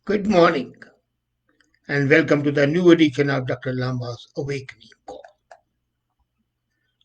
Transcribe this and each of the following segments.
Good morning and welcome to the new edition of Dr. Lamba's Awakening Call.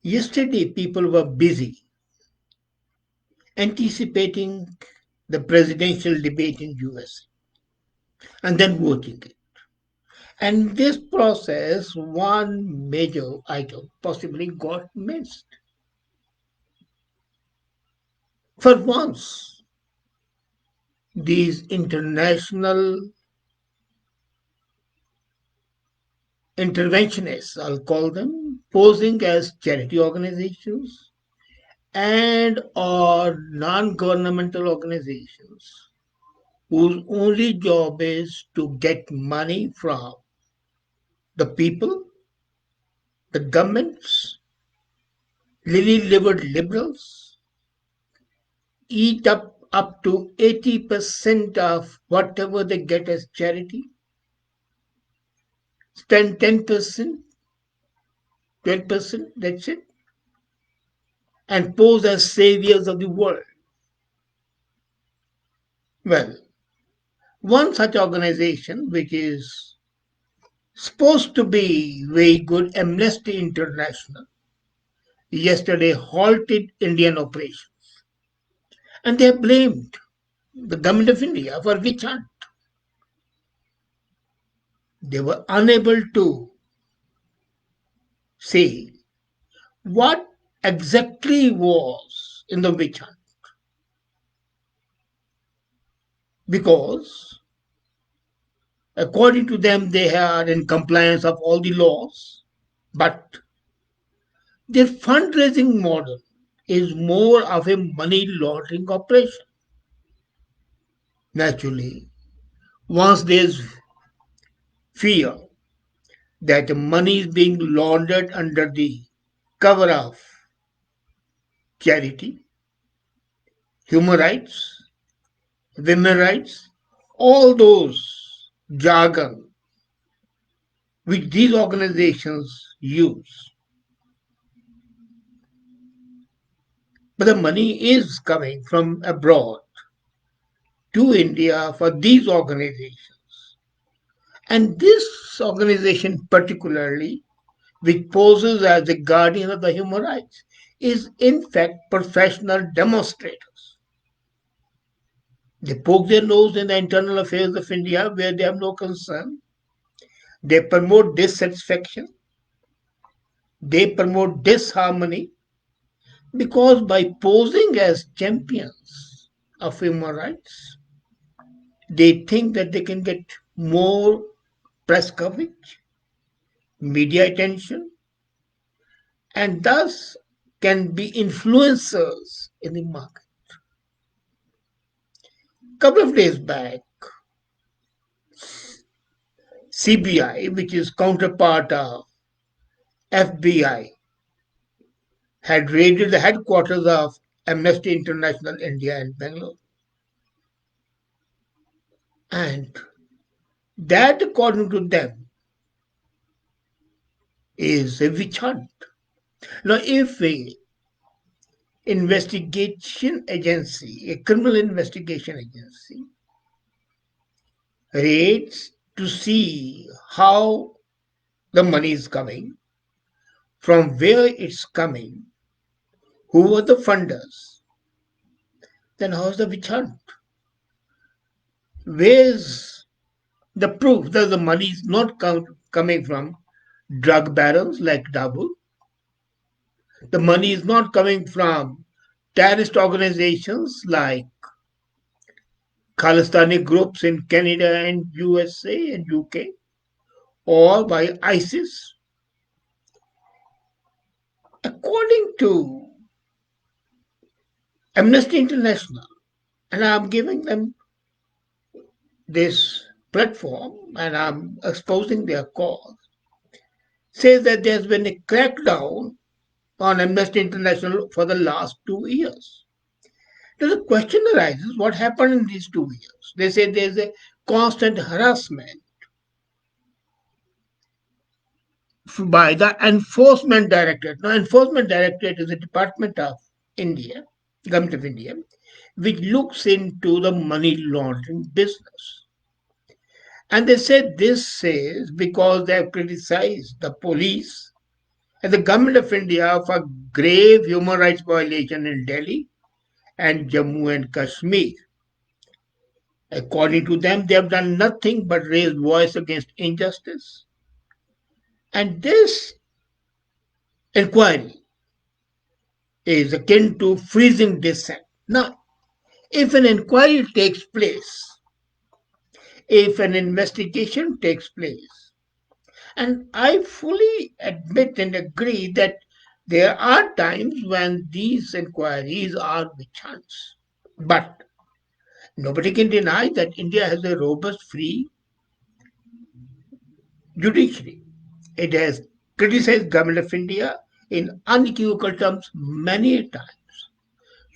Yesterday, people were busy anticipating the presidential debate in USA and then voting it. And this process, one major item possibly got missed. For once, these international interventionists, I'll call them, posing as charity organizations and or non-governmental organizations whose only job is to get money from the people, the governments, lily-livered liberals, eat up to 80% of whatever they get as charity, spend 10%, 12%, that's it, and pose as saviors of the world. Well, one such organization, which is supposed to be very good, Amnesty International, yesterday halted Indian operations. And they blamed the government of India for witch hunt. They were unable to say what exactly was in the witch hunt because, according to them, they are in compliance of all the laws, but their fundraising model is more of a money laundering operation. Naturally, once there's fear that money is being laundered under the cover of charity, human rights, women rights, all those jargon which these organizations use. But the money is coming from abroad to India for these organizations. And this organization, particularly, which poses as the guardian of the human rights, is in fact professional demonstrators. They poke their nose in the internal affairs of India where they have no concern. They promote dissatisfaction. They promote disharmony because by posing as champions of human rights, they think that they can get more press coverage, media attention, and thus can be influencers in the market. A couple of days back, CBI, which is counterpart of FBI, had raided the headquarters of Amnesty International India in Bangalore. And that, according to them, is a witch hunt. Now, if a investigation agency, a criminal investigation agency, raids to see how the money is coming, from where it's coming, who are the funders, then how's the witch hunt? Where's the proof that the money is not coming from drug barons like Dabur? The money is not coming from terrorist organizations like Khalistani groups in Canada and USA and UK, or by ISIS. According to Amnesty International, and I'm giving them this platform and I'm exposing their cause, says that there's been a crackdown on Amnesty International for the last 2 years. Now the question arises, what happened in these 2 years? They say there's a constant harassment by the Enforcement Directorate. Now, Enforcement Directorate is a department of India, government of India, which looks into the money laundering business. And they said this is because they have criticized the police and the government of India for grave human rights violation in Delhi and Jammu and Kashmir. According to them, they have done nothing but raise voice against injustice. And this inquiry is akin to freezing dissent. Now, if an inquiry takes place, if an investigation takes place, and I fully admit and agree that there are times when these inquiries are witch hunts. But nobody can deny that India has a robust, free judiciary. It has criticized government of India in unequivocal terms many times.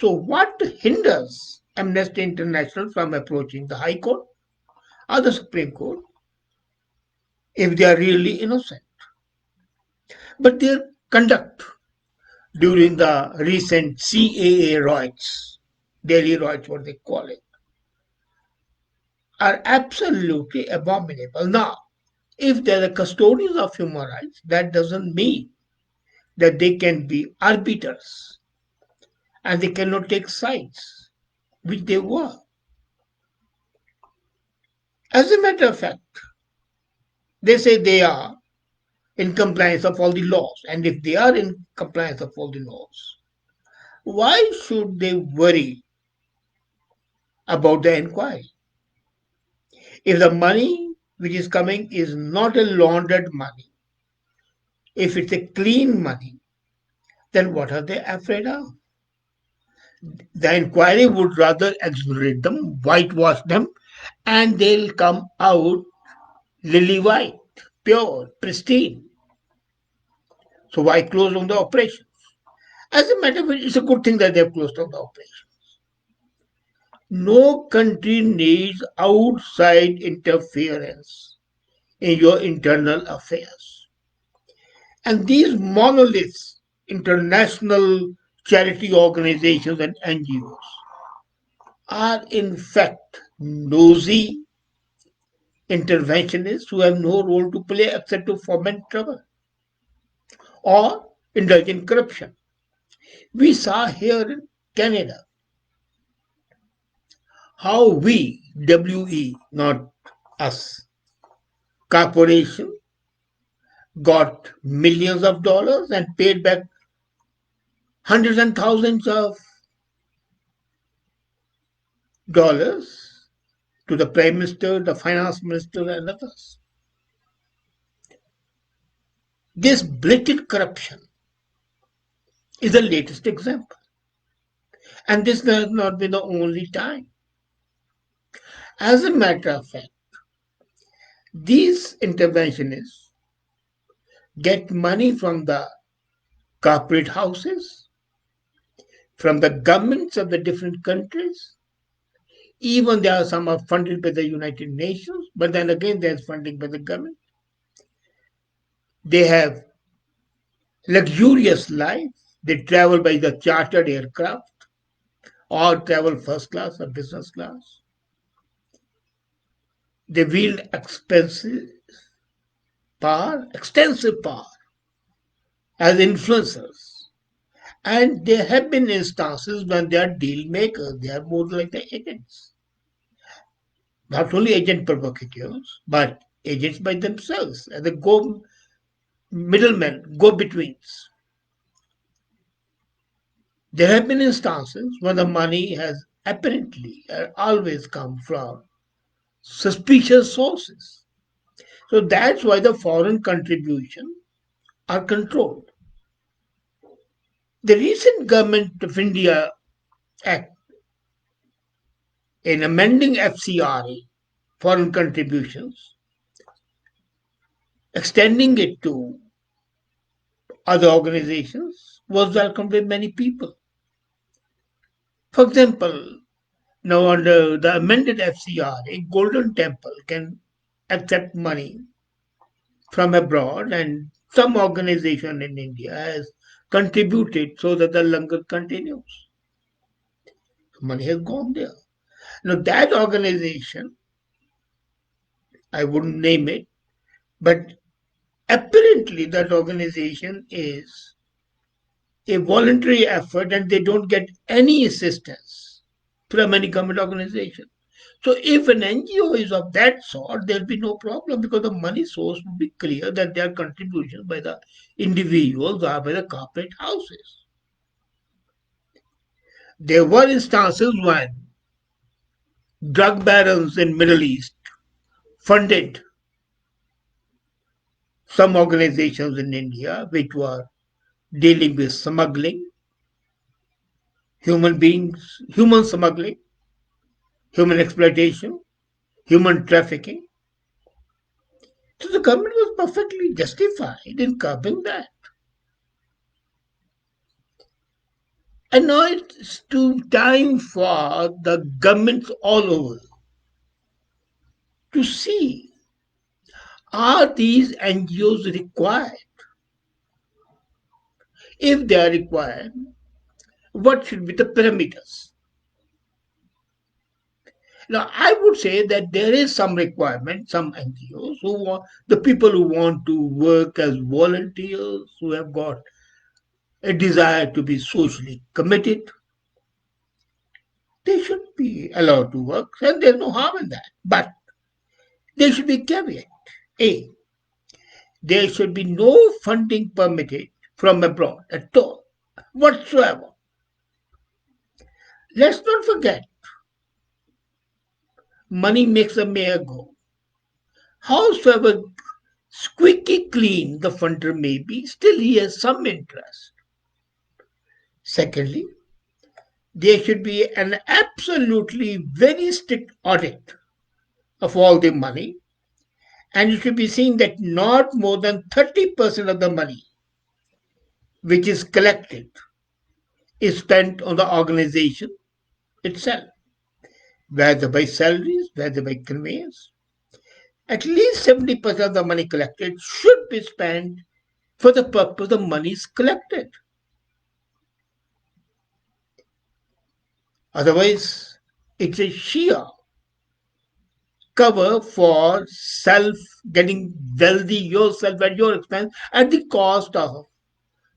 So what hinders Amnesty International from approaching the High Court or the Supreme Court if they are really innocent? But their conduct during the recent CAA riots, Delhi riots, what they call it, are absolutely abominable. Now, if they're the custodians of human rights, that doesn't mean that they can be arbiters and they cannot take sides, which they were. As a matter of fact, they say they are in compliance of all the laws. And if they are in compliance of all the laws, why should they worry about the inquiry? If the money which is coming is not a laundered money, if it's a clean money, then what are they afraid of? The inquiry would rather exonerate them, whitewash them, and they'll come out lily white, pure, pristine. So why close down the operation? As a matter of fact, it's a good thing that they've closed down the operation. No country needs outside interference in your internal affairs. And these monoliths, international charity organizations and NGOs, are in fact nosy interventionists who have no role to play except to foment trouble or indulge in corruption. We saw here in Canada how we, WE, not us, corporation, got millions of dollars and paid back hundreds and thousands of dollars to the Prime Minister, the Finance Minister, and others. This blatant corruption is the latest example. And this has not been the only time. As a matter of fact, these interventionists get money from the corporate houses, from the governments of the different countries. Even there are some are funded by the United Nations, but then again there's funding by the government. They have luxurious life. They travel by the chartered aircraft or travel first class or business class. They wield extensive power as influencers. And there have been instances when they are deal makers, they are more like the agents. Not only agent provocateurs, but agents by themselves, and the go middlemen, go betweens. There have been instances when the money has apparently always come from suspicious sources. So that's why the foreign contributions are controlled. The recent Government of India Act in amending FCRA, foreign contributions, extending it to other organizations, was welcomed by many people. For example, now under the amended FCRA, Golden Temple can accept money from abroad, and some organization in India has contributed so that the langar continues. Money has gone there. Now that organization, I wouldn't name it, but apparently that organization is a voluntary effort and they don't get any assistance from any government organization. So if an NGO is of that sort, there'll be no problem because the money source will be clear that they are contributions by the individuals or by the corporate houses. There were instances when drug barons in Middle East funded some organizations in India which were dealing with smuggling, human smuggling, human exploitation, human trafficking. So the government was perfectly justified in curbing that. And now it's to time for the governments all over to see, are these NGOs required? If they are required, what should be the parameters? Now, I would say that there is some requirement, some NGOs who want, the people who want to work as volunteers, who have got a desire to be socially committed, they should be allowed to work, and there's no harm in that. But there should be a caveat. A, there should be no funding permitted from abroad at all, whatsoever. Let's not forget, money makes the mayor go. Howsoever squeaky clean the funder may be, still he has some interest. Secondly, there should be an absolutely very strict audit of all the money, and it should be seen that not more than 30% of the money which is collected is spent on the organization itself, whether by salaries, whether by conveyance. At least 70% of the money collected should be spent for the purpose the money is collected. Otherwise, it's a sheer cover for self getting wealthy yourself at your expense at the cost of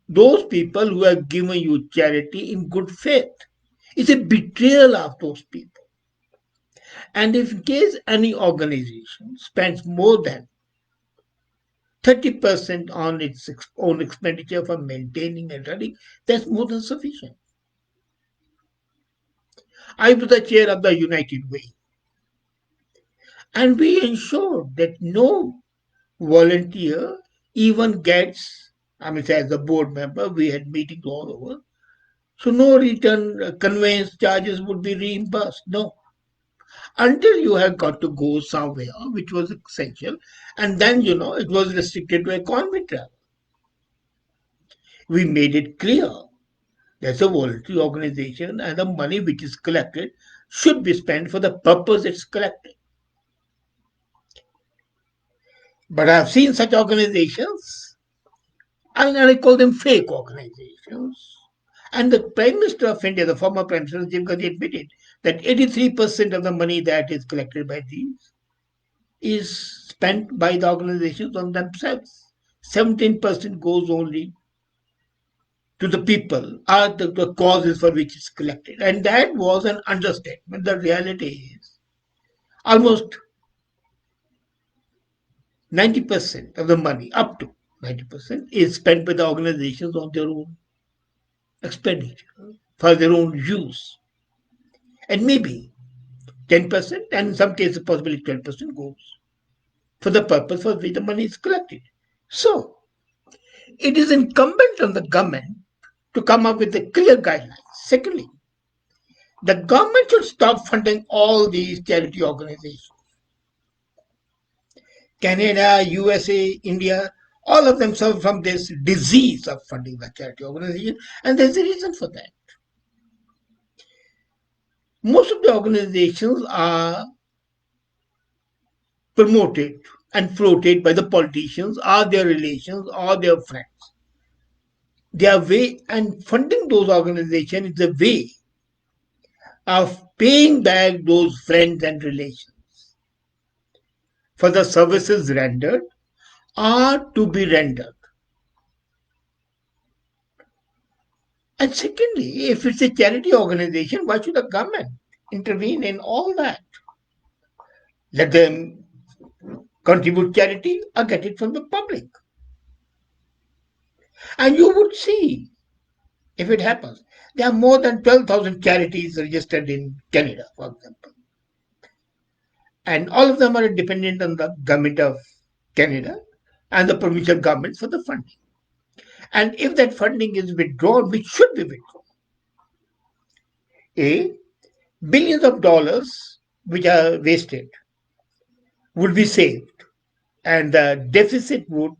those people who have given you charity in good faith. It's a betrayal of those people. And if in case any organization spends more than 30% on its own expenditure for maintaining and running, that's more than sufficient. I was the chair of the United Way, and we ensured that no volunteer even gets, I mean, as a board member, we had meetings all over, so no return conveyance charges would be reimbursed. No. Until you have got to go somewhere, which was essential, and then, it was restricted to economic travel. We made it clear there's a voluntary organization and the money which is collected should be spent for the purpose it's collected. But I've seen such organizations, and I call them fake organizations. And the Prime Minister of India, the former Prime Minister, Jim Gandhi, admitted that 83% of the money that is collected by these is spent by the organizations on themselves. 17% goes only to the people, are the causes for which it's collected. And that was an understatement. The reality is almost 90% of the money, up to 90%, is spent by the organizations on their own expenditure, for their own use. And maybe 10%, and in some cases, possibly 12% goes for the purpose for which the money is collected. So, it is incumbent on the government to come up with a clear guidelines. Secondly, the government should stop funding all these charity organizations. Canada, USA, India, all of them suffer from this disease of funding the charity organization, and there's a reason for that. Most of the organizations are promoted and floated by the politicians or their relations or their friends. Their way, and funding those organizations is a way of paying back those friends and relations. for the services rendered are to be rendered. And secondly, if it's a charity organization, why should the government intervene in all that? Let them contribute charity or get it from the public. And you would see if it happens. There are more than 12,000 charities registered in Canada, for example. And all of them are dependent on the government of Canada and the provincial governments for the funding. And if that funding is withdrawn, which should be withdrawn, A, billions of dollars which are wasted would be saved and the deficit would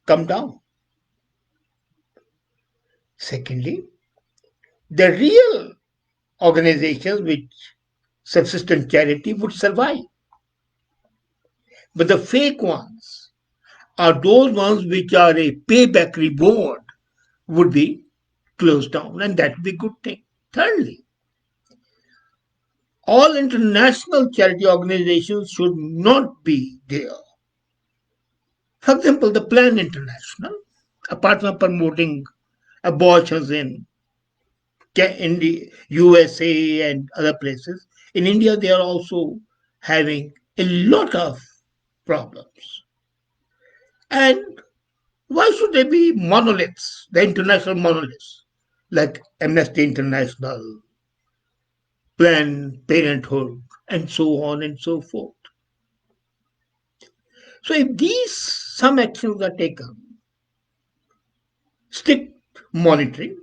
come down. Secondly, the real organizations which subsist on charity would survive. But the fake ones are those ones which are a payback reward would be closed down, and that would be a good thing. Thirdly, all international charity organizations should not be there. For example, the Plan International, apart from promoting abortions in the USA and other places, in India they are also having a lot of problems. And why should there be monoliths, the international monoliths, like Amnesty International, Planned Parenthood, and so on and so forth? So if these some actions are taken, strict monitoring,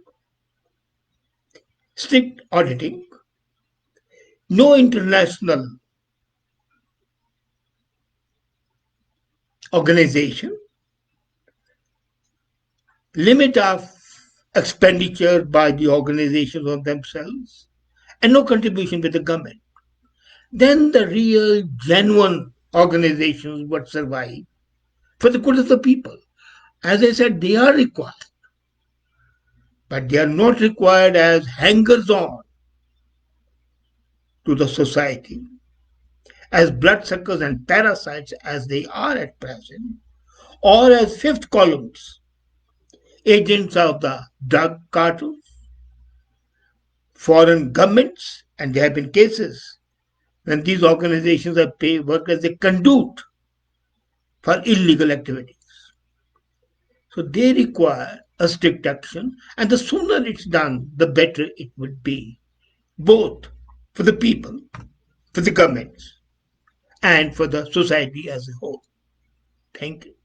strict auditing, no international organization, limit of expenditure by the organizations on themselves, and no contribution with the government, then the real, genuine organizations would survive for the good of the people. As I said, they are required, but they are not required as hangers on to the society, as bloodsuckers and parasites as they are at present, or as fifth columns, agents of the drug cartels, foreign governments, and there have been cases when these organizations have paid work as a conduit for illegal activities. So they require a strict action, and the sooner it's done, the better it would be, both for the people, for the governments, and for the society as a whole. Thank you.